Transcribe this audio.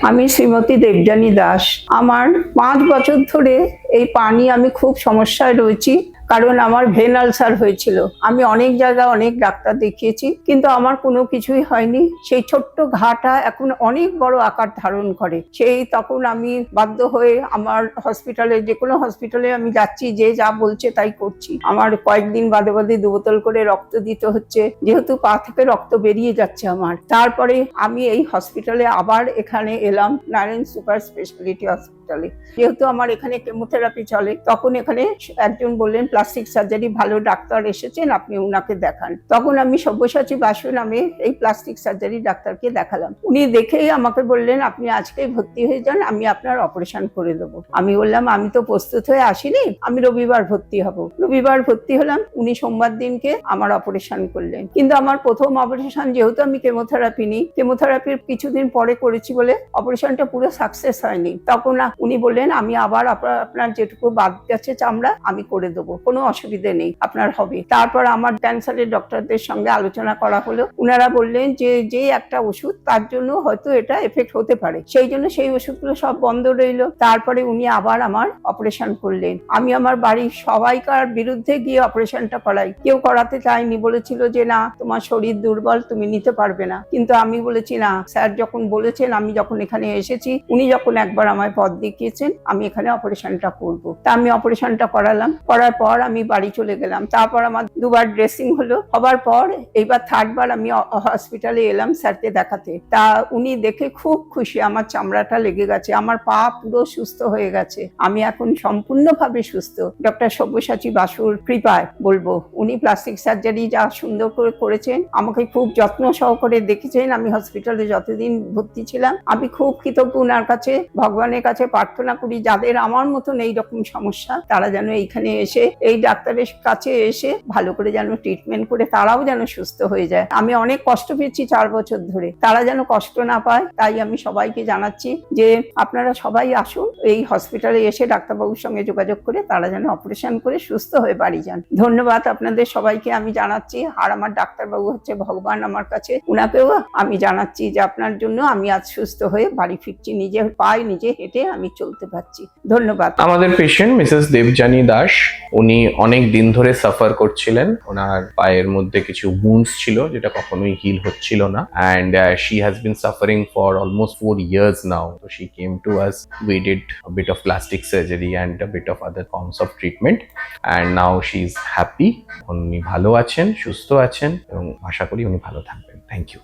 আমি শ্রীমতী দেবযানী দাস। আমার 5 বছর ধরে এই পা নিয়ে আমি খুব সমস্যায় রয়েছি, কারণ আমার ভেন আলসার হয়েছিল। আমি অনেক জায়গায় অনেক ডাক্তার দেখিয়েছি, কিন্তু আমার কোনো কিছুই হয়নি। সেই ছোট্ট ঘাটা এখন অনেক বড় আকার ধারণ করে। তখন আমি বাধ্য হয়ে আমার হসপিটালে, যে কোনো হসপিটালে আমি যাচ্ছি, যে যা বলছে তাই করছি। আমার কয়েকদিন বাদে বাদে 2 বোতল করে রক্ত দিতে হচ্ছে, যেহেতু পা থেকে রক্ত বেরিয়ে যাচ্ছে আমার। তারপরে আমি এই হসপিটালে আবার এখানে এলাম, নারায়ণ সুপার স্পেশালিটি হসপিটালে। যেহেতু আমার এখানে কেমোথেরাপি চলে, তখন এখানে একজন বললেন প্লাস্টিক সার্জারি ভালো ডাক্তার এসেছেন, আপনি উনাকে দেখান। তখন আমি সব্যসাচী বাসু নামে এই প্লাস্টিক সার্জারি ডাক্তারকে দেখালাম। উনি দেখেই আমাকে বললেন, আপনি আজকেই ভর্তি হয়ে যান, আমি আপনার অপারেশন করে দেবো। আমি বললাম, আমি তো প্রস্তুত হয়ে আসিনি, আমি রবিবার ভর্তি হব। রবিবার ভর্তি হলাম, উনি সোমবার দিনকে আমার অপারেশন করলেন। কিন্তু আমার প্রথম অপারেশন, যেহেতু আমি কেমোথেরাপি নিই, কেমোথেরাপির কিছুদিন পরে করেছি বলে অপারেশনটা পুরো সাকসেস হয়নি। তখন উনি বললেন, আমি আবার আপনার যেটুকু বাদ গেছে চামড়া আমি করে দেবো, কোনো অসুবিধে নেই, আপনার হবে। তারপর আমার ক্যান্সারের ডক্টরদের সঙ্গে আলোচনা করা হলো। উনারা বললেন যে একটা ওষুধ, তার জন্য হয়তো এটা এফেক্ট হতে পারে, সেই জন্য সেই ওষুধগুলো সব বন্ধ রইলো। তারপরে উনি আবার আমার অপারেশন করলেন। আমি আমার বাড়ির সবাইকার বিরুদ্ধে গিয়ে অপারেশনটা করাই। কেউ করাতে চায়নি, বলেছিল যে না, তোমার শরীর দুর্বল, তুমি নিতে পারবে না। কিন্তু আমি বলেছি না, স্যার যখন বলেছেন, আমি যখন এখানে এসেছি, উনি যখন একবার আমায় পথ দেখিয়েছেন, আমি এখানে অপারেশনটা করব। তা আমি অপারেশনটা করালাম। করার পর আমি বাড়ি চলে গেলাম। তারপর আমার 2 বার ড্রেসিং হলো। হবার পর এইবার 3rd বার আমি হসপিটালে এলাম স্যারকে দেখাতে। তা উনি দেখে খুব খুশি, আমার চামড়াটা লেগে গেছে, আমার পা পুরো সুস্থ হয়ে গেছে, আমি এখন সম্পূর্ণভাবে সুস্থ। ডক্টর সব্যসাচী বাসুর কৃপায় বলবো, উনি প্লাস্টিক সার্জারি যা সুন্দর করে করেছেন, আমাকে খুব যত্ন সহকারে দেখেছেন। আমি হসপিটালে যতদিন ভর্তি ছিলাম, আমি খুব কৃতজ্ঞ ওনার কাছে। ভগবানের কাছে প্রার্থনা করি, যাদের আমার মতন এইরকম সমস্যা, তারা যেন এইখানে এসে, এই ডাক্তারের কাছে এসে ভালো করে যেন ট্রিটমেন্ট করে তারাও যেন সুস্থ হয়ে যায়। আমি অনেক কষ্ট পেয়েছি 4 বছর ধরে, তারা যেন কষ্ট না পায়। তাই আমি সবাইকে জানাচ্ছি যে আপনারা সবাই আসুন, এই হসপিটালে এসে ডাক্তারবাবুর সঙ্গে যোগাযোগ করে তারা যেন অপারেশন করে সুস্থ হয়ে বাড়ি যান। ধন্যবাদ আপনাদের সবাইকে আমি জানাচ্ছি। আর আমার ডাক্তারবাবু হচ্ছে ভগবান আমার কাছে, উনাকেও আমি জানাচ্ছি যে আপনার জন্য আমি আজ সুস্থ হয়ে বাড়ি ফিরছি, নিজের পায়ে নিজে হেঁটে আমি চলতে পারছি। ধন্যবাদ। আমাদের পেশেন্ট মিসেস দেবযানী দাস, উনি অনেক দিন ধরে সাফার করছিলেন। ওনার পায়ের মধ্যে কিছু উন্ডস ছিল, যেটা কখনোই হিল হচ্ছিল না, and she has been suffering for almost 4 years now. So she came to us, we did a bit of plastic surgery and a bit of other forms of treatment, and now she is happy. উনি ভালো আছেন, সুস্থ আছেন, এবং আশা করি উনি ভালো থাকবেন। Thank you.